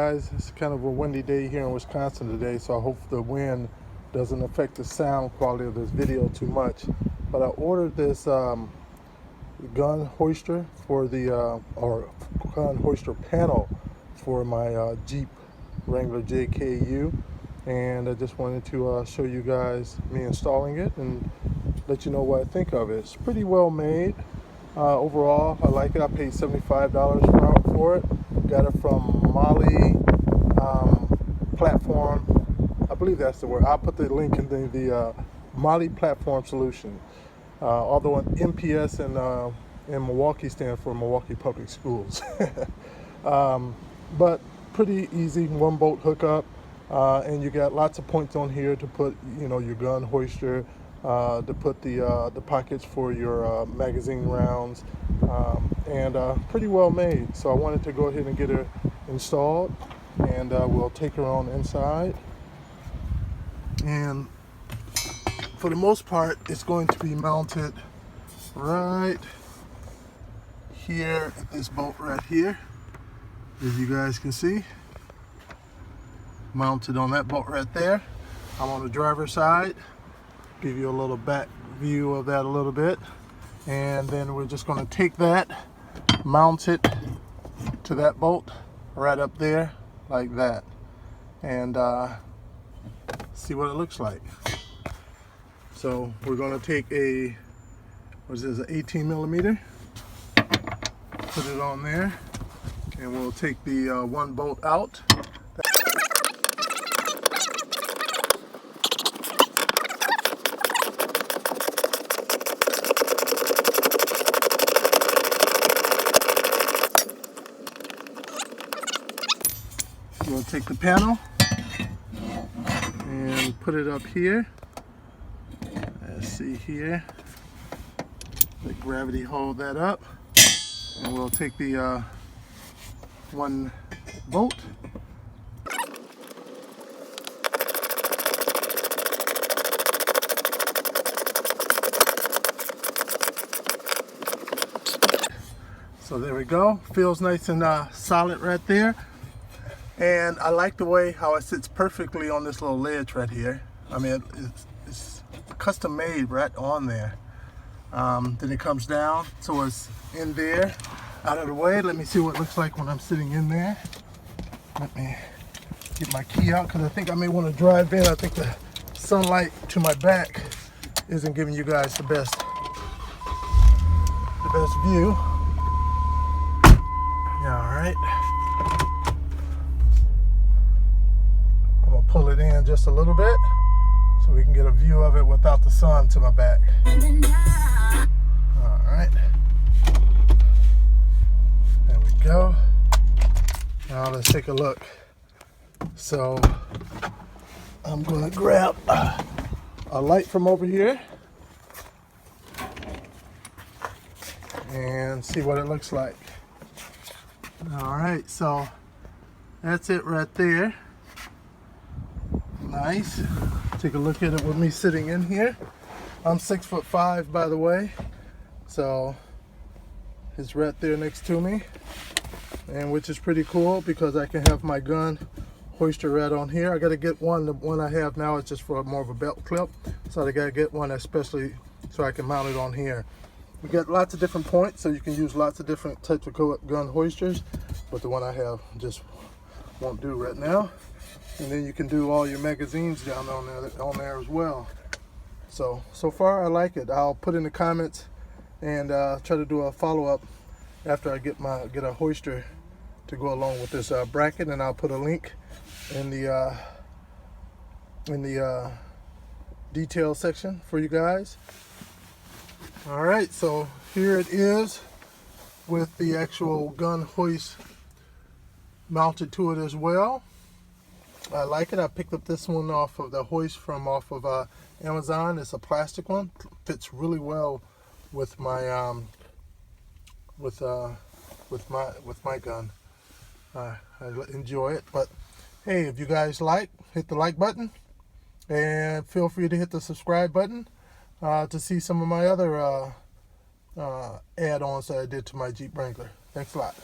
guys. It's kind of a windy day here in Wisconsin today, so I hope the wind doesn't affect the sound quality of this video too much. But I ordered this gun hoister for the or gun hoister panel for my Jeep Wrangler JKU, and I just wanted to show you guys me installing it and let you know what I think of it. It's pretty well made. Overall, I like it. I paid $75 for it. Got it from Molle-Plateform. I believe that's the word. I'll put the link in the Molle-Plateform-Solution. Although MPS in Milwaukee stand for Milwaukee Public Schools. But pretty easy, one bolt hookup, and you got lots of points on here to put, your gun hoister, to put the pockets for your magazine rounds, and pretty well made. So I wanted to go ahead and get her installed, and we'll take her on inside. And for the most part, it's going to be mounted right here at this bolt right here, as you guys can see, mounted on that bolt right there. I'm on the driver's side. Give you a little back view of that a little bit, and then we're just going to take that, mount it to that bolt right up there like that, and see what it looks like. So we're going to take a, what is this, an 18 millimeter, put it on there, and we'll take the one bolt out. We'll take the panel and put it up here. Let's see here. Let gravity hold that up. And we'll take the one bolt. So there we go. Feels nice and solid right there. And I like the way how it sits perfectly on this little ledge right here. I mean, it's custom made right on there. Then it comes down, so it's in there, out of the way. Let me see what it looks like when I'm sitting in there. Let me get my key out, because I think I may want to drive in. I think the sunlight to my back isn't giving you guys the best view. Yeah, all right. Pull it in just a little bit so we can get a view of it without the sun to my back. All right, there we go. Now let's take a look. So I'm going to grab a light from over here and see what it looks like. All right, so that's it right there. Nice. Take a look at it with me sitting in here. I'm 6'5", by the way, so it's right there next to me, and which is pretty cool because I can have my gun hoister right on here. I got to get one. The one I have now is just for more of a belt clip, so I got to get one especially so I can mount it on here. We got lots of different points, so you can use lots of different types of gun hoisters, but the one I have just won't do right now. And then you can do all your magazines down on there as well. So far I like it. I'll put in the comments and try to do a follow-up after I get a hoister to go along with this bracket, and I'll put a link in the detail section for you guys. All right, so here it is with the actual gun hoist mounted to it as well. I like it. I picked up this one off of the hoist from Amazon. It's a plastic one. Fits really well with my with my gun. I enjoy it. But hey, if you guys hit the like button, and feel free to hit the subscribe button to see some of my other add-ons that I did to my Jeep Wrangler. Thanks a lot.